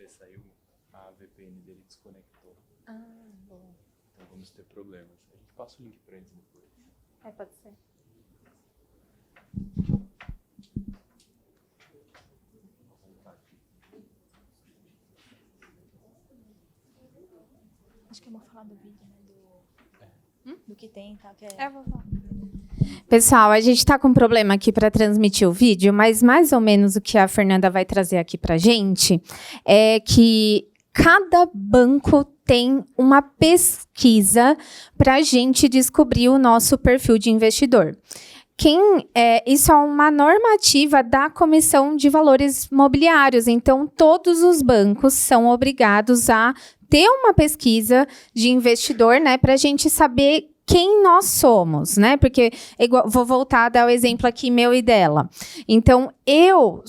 Saiu, a VPN dele desconectou. Bom. Então vamos ter problemas. A gente passa o link para eles depois. Pode ser. Acho que é bom falar do vídeo, né? Do que tem, tá? Pessoal, a gente está com um problema aqui para transmitir o vídeo, mas mais ou menos o que a Fernanda vai trazer aqui para a gente é que cada banco tem uma pesquisa para a gente descobrir o nosso perfil de investidor. Isso é uma normativa da Comissão de Valores Mobiliários, então todos os bancos são obrigados a ter uma pesquisa de investidor, né, para a gente saber quem nós somos, né? Porque, vou voltar a dar o exemplo aqui meu e dela. Então, eu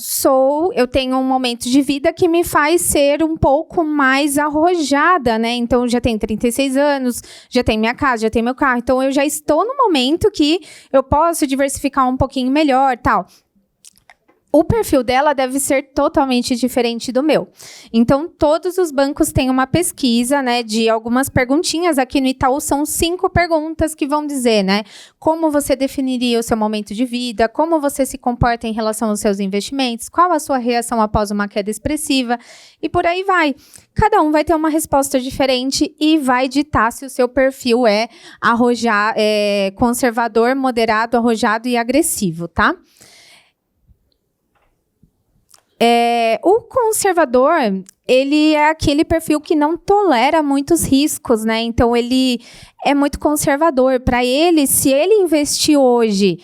tenho um momento de vida que me faz ser um pouco mais arrojada, né? Então, já tenho 36 anos, já tenho minha casa, já tenho meu carro. Então, eu já estou no momento que eu posso diversificar um pouquinho melhor, tal. O perfil dela deve ser totalmente diferente do meu. Então, todos os bancos têm uma pesquisa, né, de algumas perguntinhas. Aqui no Itaú são 5 perguntas que vão dizer, né, como você definiria o seu momento de vida, como você se comporta em relação aos seus investimentos, qual a sua reação após uma queda expressiva, e por aí vai. Cada um vai ter uma resposta diferente e vai ditar se o seu perfil é conservador, moderado, arrojado e agressivo, tá? O conservador, ele é aquele perfil que não tolera muitos riscos, né? Então, ele é muito conservador. Para ele, se ele investir hoje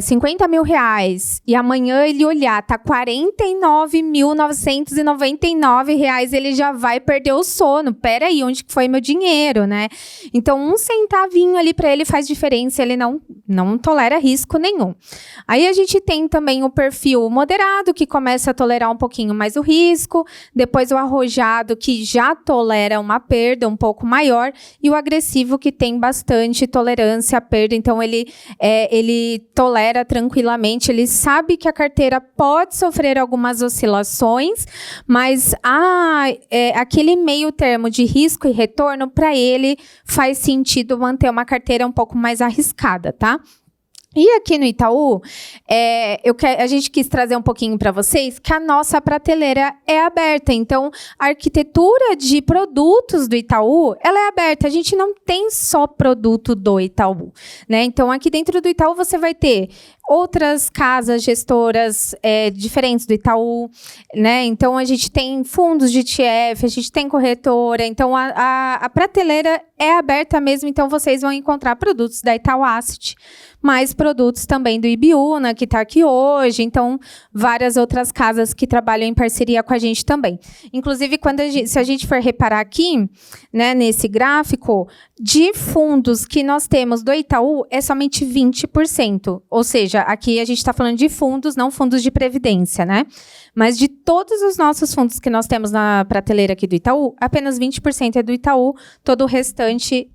50 mil reais e amanhã ele olhar, tá 49.999 reais, ele já vai perder o sono. Peraí, onde que foi meu dinheiro, né? Então, um centavinho ali para ele faz diferença, ele não tolera risco nenhum. Aí a gente tem também o perfil moderado, que começa a tolerar um pouquinho mais o risco, depois o arrojado, que já tolera uma perda um pouco maior, e o agressivo, que tem bastante tolerância à perda, então ele tolera tranquilamente, ele sabe que a carteira pode sofrer algumas oscilações, mas aquele meio termo de risco e retorno, para ele, faz sentido manter uma carteira um pouco mais arriscada, tá? E aqui no Itaú, a gente quis trazer um pouquinho para vocês que a nossa prateleira é aberta. Então, a arquitetura de produtos do Itaú, ela é aberta. A gente não tem só produto do Itaú, né? Então, aqui dentro do Itaú, você vai ter outras casas gestoras diferentes do Itaú, né? Então, a gente tem fundos de ETF, a gente tem corretora. Então, a prateleira é aberta mesmo. Então, vocês vão encontrar produtos da Itaú Asset, mais produtos também do Ibiúna, que está aqui hoje. Então, várias outras casas que trabalham em parceria com a gente também. Inclusive, se a gente for reparar aqui, né, nesse gráfico, de fundos que nós temos do Itaú, é somente 20%. Ou seja, aqui a gente está falando de fundos, não fundos de previdência, né? Mas de todos os nossos fundos que nós temos na prateleira aqui do Itaú, apenas 20% é do Itaú, todo o restante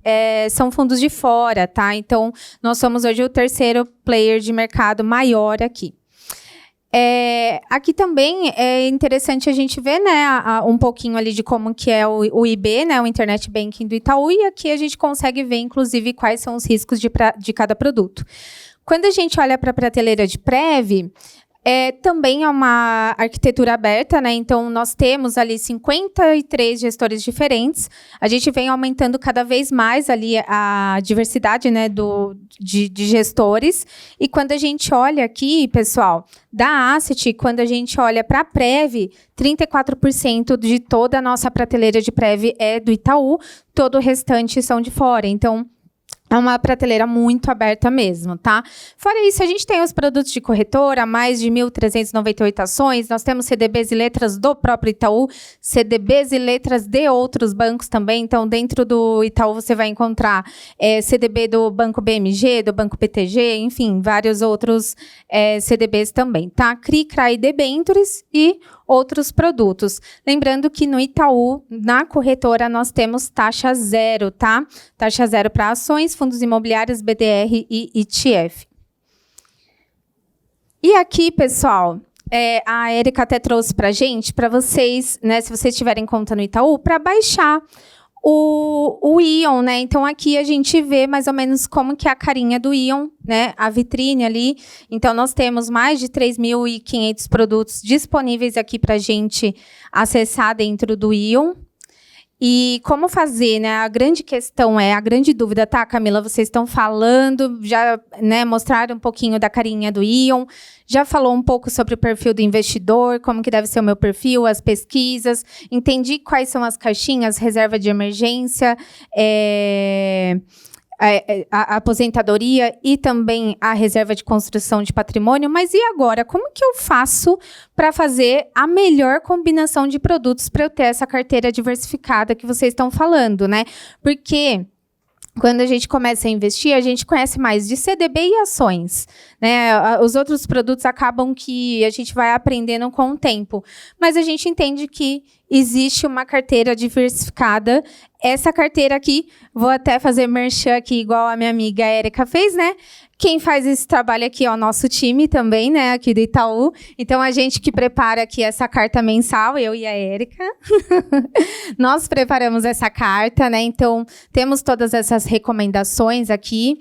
são fundos de fora, tá? Então, nós somos hoje o terceiro player de mercado maior aqui. Aqui também é interessante a gente ver, né, um pouquinho ali de como que é o IB, né, o Internet Banking do Itaú, e aqui a gente consegue ver, inclusive, quais são os riscos de cada produto. Quando a gente olha para a prateleira de Prev, também é uma arquitetura aberta, né? Então, nós temos ali 53 gestores diferentes. A gente vem aumentando cada vez mais ali a diversidade, né, de gestores. E quando a gente olha aqui, pessoal, da Asset, quando a gente olha para a Prev, 34% de toda a nossa prateleira de Prev é do Itaú, todo o restante são de fora. Então, é uma prateleira muito aberta mesmo, tá? Fora isso, a gente tem os produtos de corretora, mais de 1.398 ações. Nós temos CDBs e letras do próprio Itaú, CDBs e letras de outros bancos também. Então, dentro do Itaú, você vai encontrar CDB do Banco BMG, do Banco PTG, enfim, vários outros CDBs também, tá? CRI, CRA e debêntures e outros produtos. Lembrando que no Itaú, na corretora, nós temos taxa zero, tá? Taxa zero para ações, fundos imobiliários, BDR e ETF. E aqui, pessoal, a Érica até trouxe para a gente, para vocês, né, se vocês tiverem conta no Itaú, para baixar o Ion, né? Então, aqui a gente vê mais ou menos como que é a carinha do Ion, né? A vitrine ali. Então, nós temos mais de 3.500 produtos disponíveis aqui para a gente acessar dentro do Ion. E como fazer, né? A grande questão a grande dúvida, tá, Camila? Vocês estão falando, já, né, mostraram um pouquinho da carinha do Ion, já falou um pouco sobre o perfil do investidor, como que deve ser o meu perfil, as pesquisas, entendi quais são as caixinhas, reserva de emergência, a aposentadoria e também a reserva de construção de patrimônio, mas e agora? Como que eu faço para fazer a melhor combinação de produtos para eu ter essa carteira diversificada que vocês estão falando, né? Porque quando a gente começa a investir, a gente conhece mais de CDB e ações, né? Os outros produtos acabam que a gente vai aprendendo com o tempo, mas a gente entende que existe uma carteira diversificada. Essa carteira aqui, vou até fazer merchan aqui, igual a minha amiga Érica fez, né? Quem faz esse trabalho aqui é o nosso time também, né? Aqui do Itaú. Então, a gente que prepara aqui essa carta mensal, eu e a Érica, nós preparamos essa carta, né? Então, temos todas essas recomendações aqui.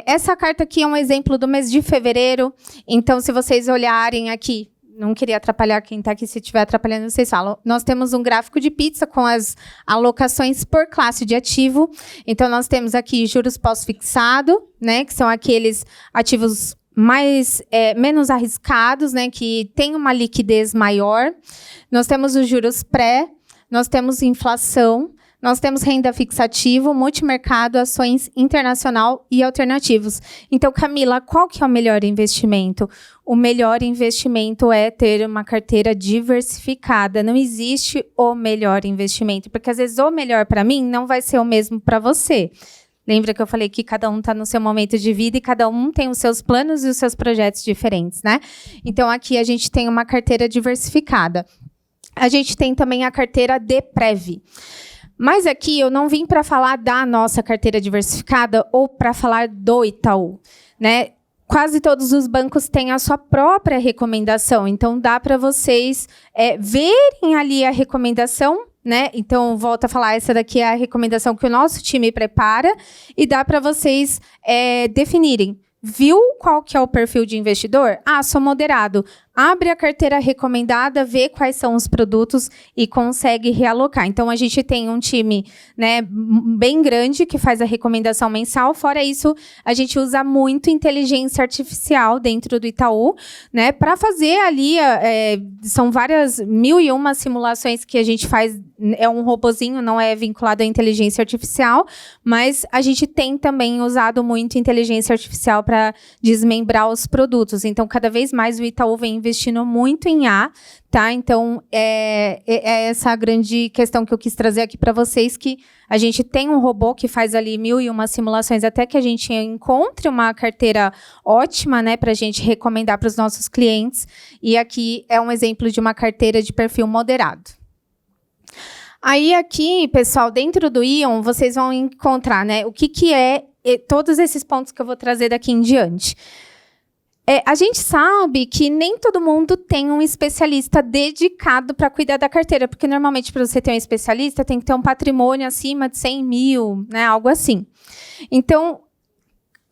Essa carta aqui é um exemplo do mês de fevereiro. Então, se vocês olharem aqui, não queria atrapalhar quem está aqui, se estiver atrapalhando, vocês falam. Nós temos um gráfico de pizza com as alocações por classe de ativo. Então, nós temos aqui juros pós-fixado, né, que são aqueles ativos menos arriscados, né, que tem uma liquidez maior. Nós temos os juros pré, nós temos inflação, nós temos renda fixa ativo, multimercado, ações internacional e alternativos. Então, Camila, qual que é o melhor investimento? O melhor investimento é ter uma carteira diversificada. Não existe o melhor investimento, porque às vezes o melhor para mim não vai ser o mesmo para você. Lembra que eu falei que cada um está no seu momento de vida e cada um tem os seus planos e os seus projetos diferentes, né? Então, aqui a gente tem uma carteira diversificada. A gente tem também a carteira DPREV. Mas aqui eu não vim para falar da nossa carteira diversificada ou para falar do Itaú, né? Quase todos os bancos têm a sua própria recomendação, então dá para vocês verem ali a recomendação, né? Então, volto a falar, essa daqui é a recomendação que o nosso time prepara e dá para vocês definirem. Viu qual que é o perfil de investidor? Ah, sou moderado. Abre a carteira recomendada, vê quais são os produtos e consegue realocar. Então, a gente tem um time, né, bem grande que faz a recomendação mensal. Fora isso, a gente usa muito inteligência artificial dentro do Itaú, né, para fazer ali, são várias 1001 simulações que a gente faz, é um robozinho, não é vinculado à inteligência artificial, mas a gente tem também usado muito inteligência artificial para desmembrar os produtos. Então, cada vez mais o Itaú vem investindo muito em IA, tá? Então, é essa a grande questão que eu quis trazer aqui para vocês, que a gente tem um robô que faz ali 1001 simulações até que a gente encontre uma carteira ótima, né, para a gente recomendar para os nossos clientes. E aqui é um exemplo de uma carteira de perfil moderado. Aí aqui, pessoal, dentro do Ion, vocês vão encontrar, né, o que é todos esses pontos que eu vou trazer daqui em diante. A gente sabe que nem todo mundo tem um especialista dedicado para cuidar da carteira, porque normalmente para você ter um especialista tem que ter um patrimônio acima de 100 mil, né, algo assim. Então,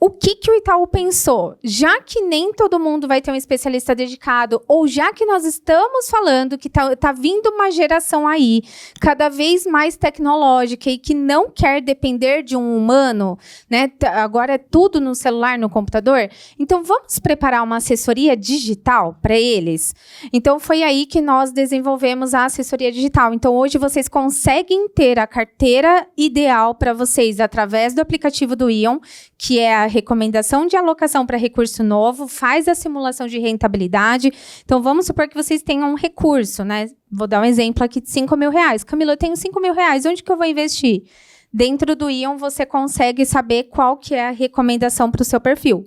o que o Itaú pensou? Já que nem todo mundo vai ter um especialista dedicado, ou já que nós estamos falando que tá vindo uma geração aí, cada vez mais tecnológica e que não quer depender de um humano, né? Agora é tudo no celular, no computador. Então, vamos preparar uma assessoria digital para eles? Então, foi aí que nós desenvolvemos a assessoria digital. Então, hoje vocês conseguem ter a carteira ideal para vocês através do aplicativo do Ion, que é a recomendação de alocação para recurso novo, faz a simulação de rentabilidade. Então, vamos supor que vocês tenham um recurso, né? Vou dar um exemplo aqui de R$5.000. Camila, eu tenho R$5.000, onde que eu vou investir? Dentro do Ion, você consegue saber qual que é a recomendação para o seu perfil.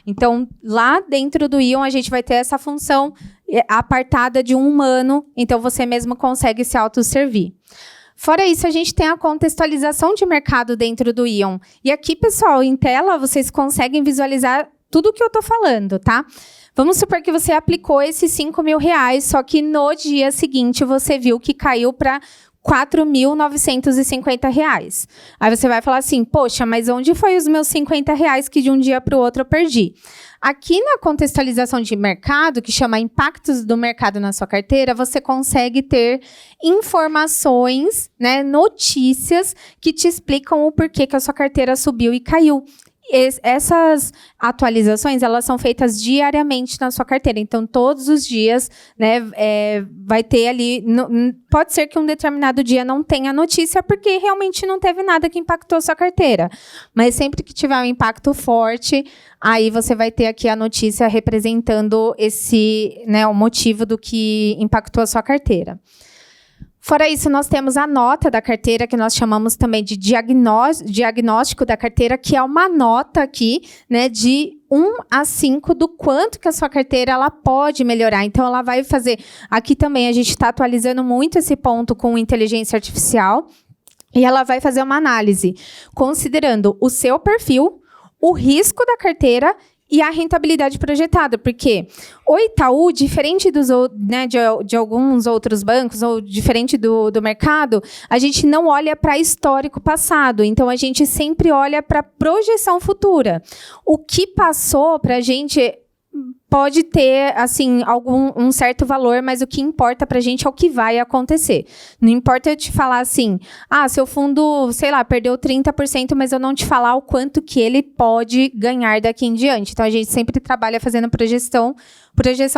Então, lá dentro do Ion, a gente vai ter essa função apartada de um humano, então você mesmo consegue se autosservir. Fora isso, a gente tem a contextualização de mercado dentro do Ion. E aqui, pessoal, em tela, vocês conseguem visualizar tudo o que eu estou falando, tá? Vamos supor que você aplicou esses R$5.000, só que no dia seguinte você viu que caiu para R$ 4.950. Aí você vai falar assim, poxa, mas onde foi os meus R$ 50 que de um dia para o outro eu perdi? Aqui na contextualização de mercado, que chama impactos do mercado na sua carteira, você consegue ter informações, né, notícias que te explicam o porquê que a sua carteira subiu e caiu. Essas atualizações, elas são feitas diariamente na sua carteira. Então, todos os dias, né, vai ter ali... pode ser que um determinado dia não tenha notícia, porque realmente não teve nada que impactou a sua carteira. Mas sempre que tiver um impacto forte, aí você vai ter aqui a notícia representando né, o motivo do que impactou a sua carteira. Fora isso, nós temos a nota da carteira, que nós chamamos também de diagnóstico da carteira, que é uma nota aqui, né, de 1 a 5 do quanto que a sua carteira ela pode melhorar. Então, ela vai fazer... Aqui também a gente está atualizando muito esse ponto com inteligência artificial, e ela vai fazer uma análise, considerando o seu perfil, o risco da carteira e a rentabilidade projetada, porque o Itaú, diferente né, de alguns outros bancos, ou diferente do mercado, a gente não olha para histórico passado, então a gente sempre olha para projeção futura. O que passou para a gente pode ter, assim, um certo valor, mas o que importa pra gente é o que vai acontecer. Não importa eu te falar assim, seu fundo, sei lá, perdeu 30%, mas eu não te falar o quanto que ele pode ganhar daqui em diante. Então, a gente sempre trabalha fazendo projeção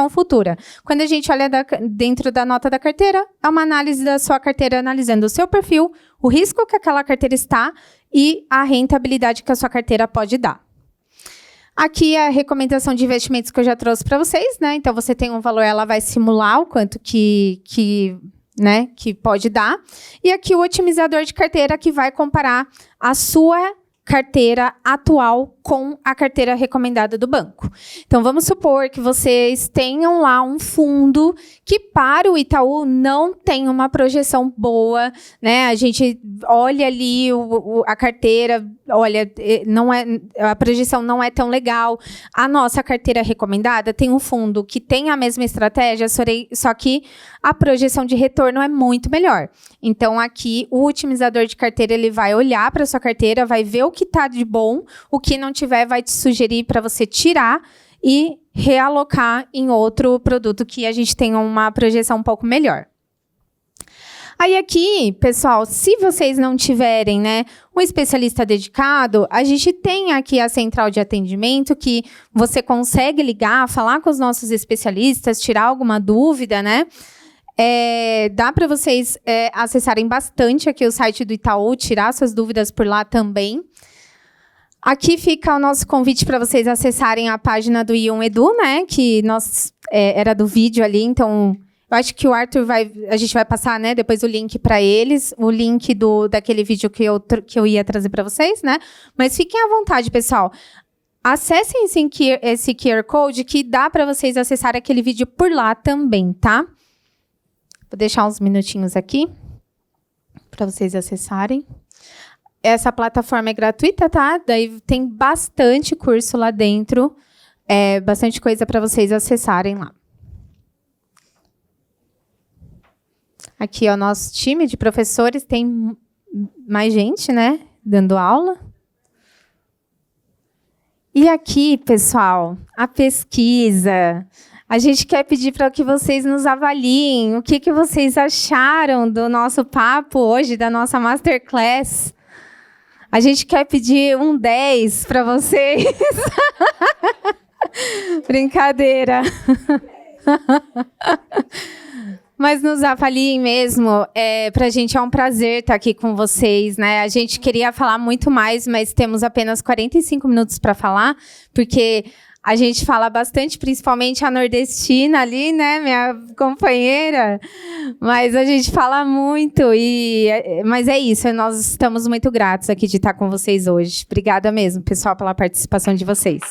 futura. Quando a gente olha dentro da nota da carteira, é uma análise da sua carteira, analisando o seu perfil, o risco que aquela carteira está e a rentabilidade que a sua carteira pode dar. Aqui é a recomendação de investimentos que eu já trouxe para vocês, né? Então, você tem um valor, ela vai simular o quanto que pode dar. E aqui o otimizador de carteira, que vai comparar a sua carteira atual com a carteira recomendada do banco. Então, vamos supor que vocês tenham lá um fundo que para o Itaú não tem uma projeção boa, né? A gente olha ali a carteira, olha, a projeção não é tão legal. A nossa carteira recomendada tem um fundo que tem a mesma estratégia, só que a projeção de retorno é muito melhor. Então, aqui, o otimizador de carteira, ele vai olhar para a sua carteira, vai ver o que está de bom, o que não tiver, vai te sugerir para você tirar e realocar em outro produto que a gente tenha uma projeção um pouco melhor. Aí aqui, pessoal, se vocês não tiverem, né, um especialista dedicado, a gente tem aqui a central de atendimento que você consegue ligar, falar com os nossos especialistas, tirar alguma dúvida, né? Dá para vocês acessarem bastante aqui o site do Itaú, tirar suas dúvidas por lá também. Aqui fica o nosso convite para vocês acessarem a página do Ion Edu, né? Que era do vídeo ali, então eu acho que o Arthur a gente vai passar, né? Depois o link para eles, o link daquele vídeo que eu ia trazer para vocês, né? Mas fiquem à vontade, pessoal. Acessem esse QR Code que dá para vocês acessarem aquele vídeo por lá também, tá? Vou deixar uns minutinhos aqui para vocês acessarem. Essa plataforma é gratuita, tá? Daí tem bastante curso lá dentro, bastante coisa para vocês acessarem lá. Aqui é o nosso time de professores, tem mais gente, né, dando aula. E aqui, pessoal, a pesquisa. A gente quer pedir para que vocês nos avaliem. O que vocês acharam do nosso papo hoje, da nossa Masterclass? A gente quer pedir um 10 para vocês. Brincadeira. Mas nos avaliem mesmo. Para a gente é um prazer estar aqui com vocês, né? A gente queria falar muito mais, mas temos apenas 45 minutos para falar, porque a gente fala bastante, principalmente a nordestina ali, né, minha companheira, mas a gente fala muito, mas é isso, nós estamos muito gratos aqui de estar com vocês hoje. Obrigada mesmo, pessoal, pela participação de vocês.